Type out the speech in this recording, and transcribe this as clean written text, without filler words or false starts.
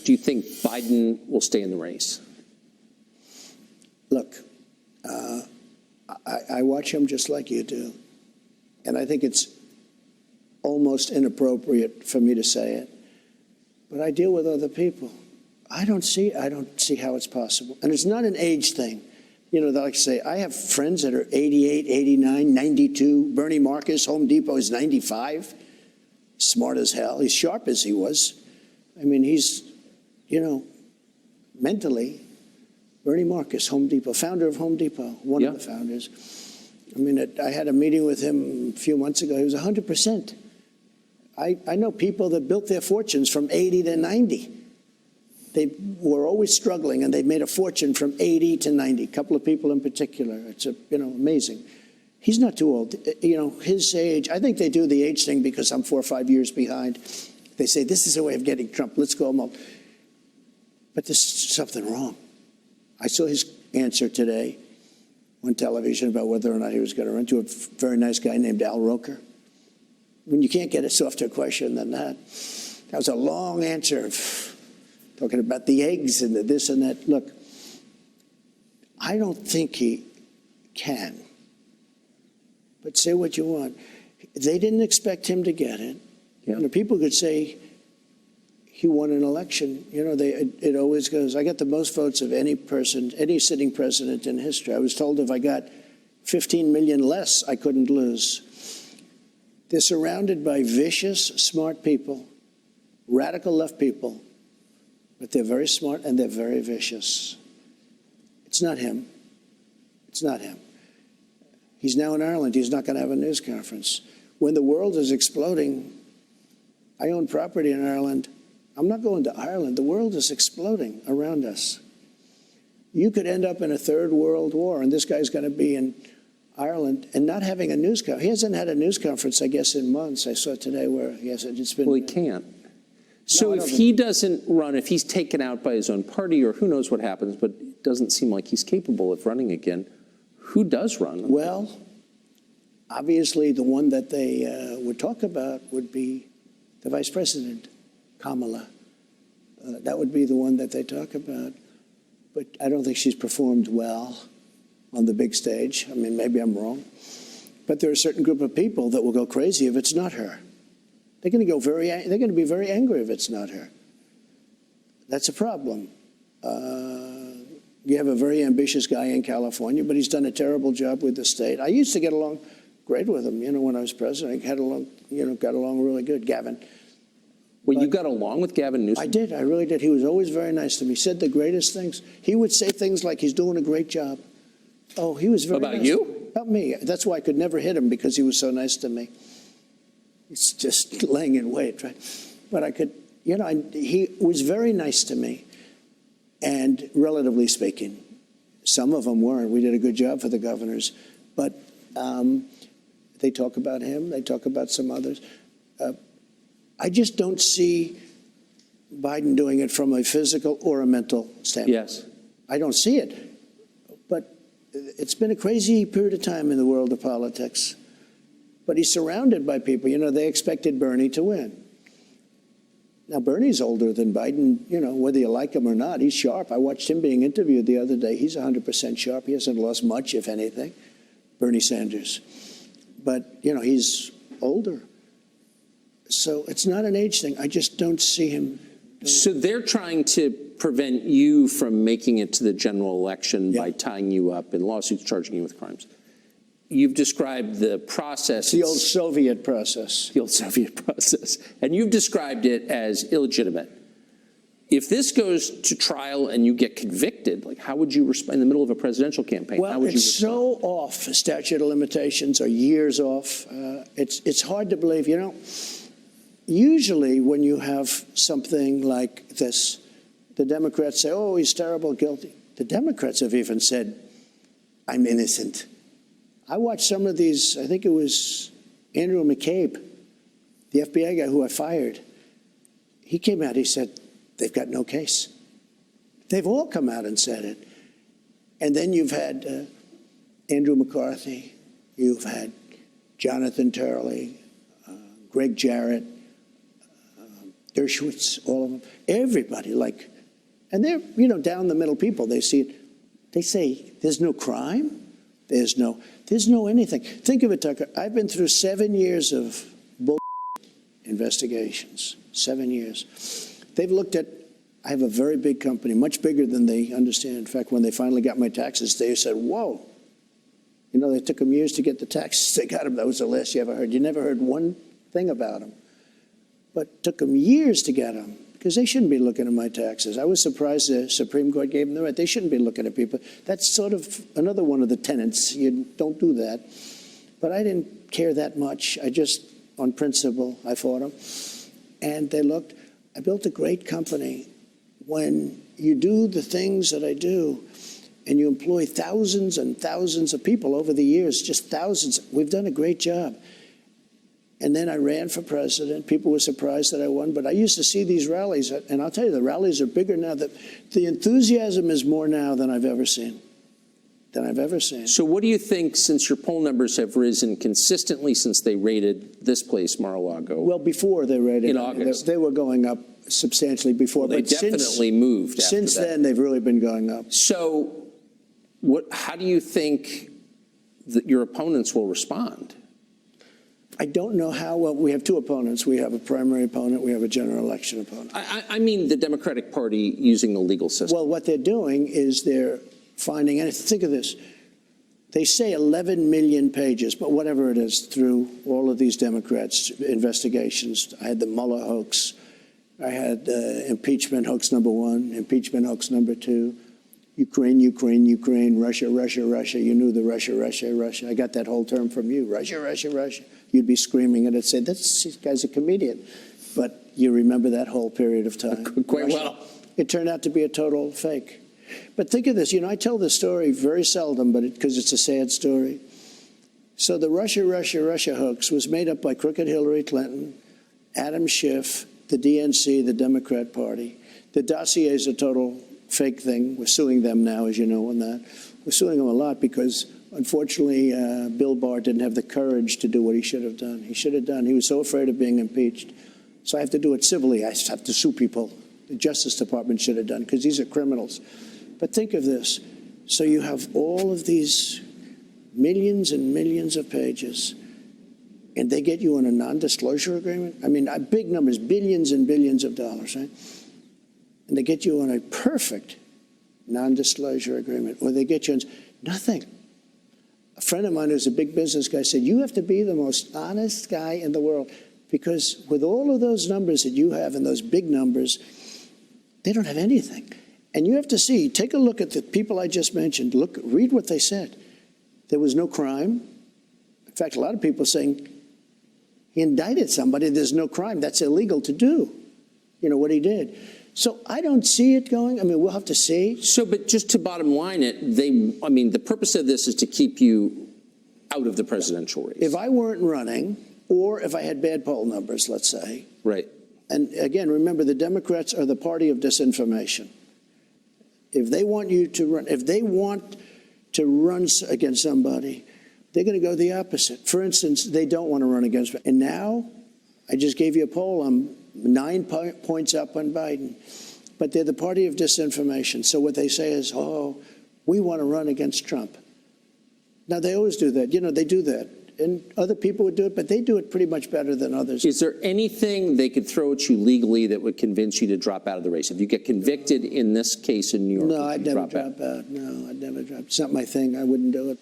Do you think Biden will stay in the race? Look, I watch him just like you do, and I think it's almost inappropriate for me to say it, but I deal with other people. I don't see how it's possible, and it's not an age thing. You know, like I say, I have friends that are 88, 89, 92. Bernie Marcus, Home Depot, is 95. Smart as hell. He's sharp as he was. I mean, he's, you know, mentally, Bernie Marcus, Home Depot, founder of Home Depot, one of the founders. I mean, I had a meeting with him a few months ago. He was 100%. I know people that built their fortunes from 80 to 90. They were always struggling, and they made a fortune from 80 to 90. A couple of people in particular. It's amazing. He's not too old. You know, his age. I think they do the age thing because I'm 4 or 5 years behind. They say this is a way of getting Trump. Let's go home. But there's something wrong. I saw his answer today on television about whether or not he was going to run to a very nice guy named Al Roker. I mean, you can't get a softer question than that. That was a long answer. Talking about the eggs and the this and that. Look, I don't think he can. But say what you want. They didn't expect him to get it. Yeah. You know, people could say he won an election. You know, it always goes, I got the most votes of any person, any sitting president in history. I was told if I got 15 million less, I couldn't lose. They're surrounded by vicious, smart people, radical left people. But they're very smart and they're very vicious. It's not him. It's not him. He's now in Ireland. He's not going to have a news conference. When the world is exploding, I own property in Ireland. I'm not going to Ireland. The world is exploding around us. You could end up in a third world war, and this guy's going to be in Ireland and not having a news conference. He hasn't had a news conference, I guess, in months. I saw today where he hasn't. It's been. Well, he can't. So if he doesn't run, if he's taken out by his own party, or who knows what happens, but it doesn't seem like he's capable of running again, who does run? Well, obviously the one that they would talk about would be the vice president, Kamala. That would be the one that they talk about. But I don't think she's performed well on the big stage. I mean, maybe I'm wrong. But there are a certain group of people that will go crazy if it's not her. They're going to be very angry if it's not her. That's a problem. You have a very ambitious guy in California, but he's done a terrible job with the state. I used to get along great with him, you know, when I was president. I got along really good, Gavin. Well, you got along with Gavin Newsom? I did. I really did. He was always very nice to me. He said the greatest things. He would say things like he's doing a great job. Oh, he was very nice. About you? About me. That's why I could never hit him, because he was so nice to me. It's just laying in wait, right? But I could, you know, he was very nice to me. And relatively speaking, some of them weren't. We did a good job for the governors. But they talk about him. They talk about some others. I just don't see Biden doing it from a physical or a mental standpoint. Yes. I don't see it. But it's been a crazy period of time in the world of politics. But he's surrounded by people. You know, they expected Bernie to win. Now, Bernie's older than Biden, you know, whether you like him or not. He's sharp. I watched him being interviewed the other day. He's 100% sharp. He hasn't lost much, if anything, Bernie Sanders. But, you know, he's older. So it's not an age thing. I just don't see him. So they're trying to prevent you from making it to the general election by tying you up in lawsuits, charging you with crimes. You've described the process. It's the old Soviet process. The old Soviet process. And you've described it as illegitimate. If this goes to trial and you get convicted, like, how would you respond in the middle of a presidential campaign? Well, how would it's so off. Statute of limitations are years off. It's hard to believe. You know, usually when you have something like this, the Democrats say, oh, he's terrible, guilty. The Democrats have even said, I'm innocent. I watched some of these. I think it was Andrew McCabe, the FBI guy who I fired. He came out, he said, they've got no case. They've all come out and said it. And then you've had Andrew McCarthy, you've had Jonathan Turley, Greg Jarrett, Dershowitz, all of them, everybody, like, and they're, down the middle people. They see it. They say, there's no crime. There's no anything. Think of it, Tucker. I've been through 7 years of bull investigations. 7 years. They've looked at, I have a very big company, much bigger than they understand. In fact, when they finally got my taxes, they said, whoa. They took them years to get the taxes. They got them. That was the last you ever heard. You never heard one thing about them. But it took them years to get them, because they shouldn't be looking at my taxes. I was surprised the Supreme Court gave them the right. They shouldn't be looking at people. That's sort of another one of the tenets. You don't do that. But I didn't care that much. I just, on principle, I fought them. And they looked. I built a great company. When you do the things that I do, and you employ thousands and thousands of people over the years, just thousands, we've done a great job. And then I ran for president. People were surprised that I won. But I used to see these rallies. And I'll tell you, the rallies are bigger now. The enthusiasm is more now than I've ever seen. So what do you think, since your poll numbers have risen consistently since they raided this place, Mar-a-Lago? Well, before they raided. In August. They were going up substantially before. Well, they definitely moved after Since that. then, they've really been going up. So how do you think that your opponents will respond? I don't know how well. We have two opponents. We have a primary opponent. We have a general election opponent. I mean the Democratic Party using the legal system. Well, what they're doing is they're finding, and think of this, they say 11 million pages, but whatever it is, through all of these Democrats' investigations. I had the Mueller hoax. I had impeachment hoax #1, impeachment hoax #2. Ukraine, Russia. You knew the Russia. I got that whole term from you, Russia. You'd be screaming and I'd say, this guy's a comedian. But you remember that whole period of time. Quite well. It turned out to be a total fake. But think of this, I tell this story very seldom, but because it's a sad story. So the Russia hoax was made up by crooked Hillary Clinton, Adam Schiff, the DNC, the Democrat Party. The dossier is a total fake thing. We're suing them now, as you know, on that. We're suing them a lot because, unfortunately, Bill Barr didn't have the courage to do what he should have done. He was so afraid of being impeached. So I have to do it civilly. I have to sue people. The Justice Department should have done, because these are criminals. But think of this. So you have all of these millions and millions of pages, and they get you on a non-disclosure agreement? I mean, big numbers, billions and billions of dollars, right? And they get you on a perfect non-disclosure agreement, or they get you on nothing. A friend of mine who's a big business guy said, you have to be the most honest guy in the world, because with all of those numbers that you have and those big numbers, they don't have anything. And you have to see, take a look at the people I just mentioned. Read what they said. There was no crime. In fact, a lot of people are saying he indicted somebody. There's no crime. That's illegal to do, what he did. So I don't see it going. I mean, we'll have to see. So, but just to bottom line it, the purpose of this is to keep you out of the presidential race. If I weren't running, or if I had bad poll numbers, let's say. Right. And again, remember, the Democrats are the party of disinformation. If they want you to run, against somebody, they're going to go the opposite. For instance, they don't want to run against me. And now, I just gave you a poll. I'm 9 points up on Biden. But they're the party of disinformation. So what they say is, we want to run against Trump. Now, they always do that. They do that. And other people would do it, but they do it pretty much better than others. Is there anything they could throw at you legally that would convince you to drop out of the race? If you get convicted in this case in New York, no, I'd never drop out. No, I'd never drop. It's not my thing. I wouldn't do it.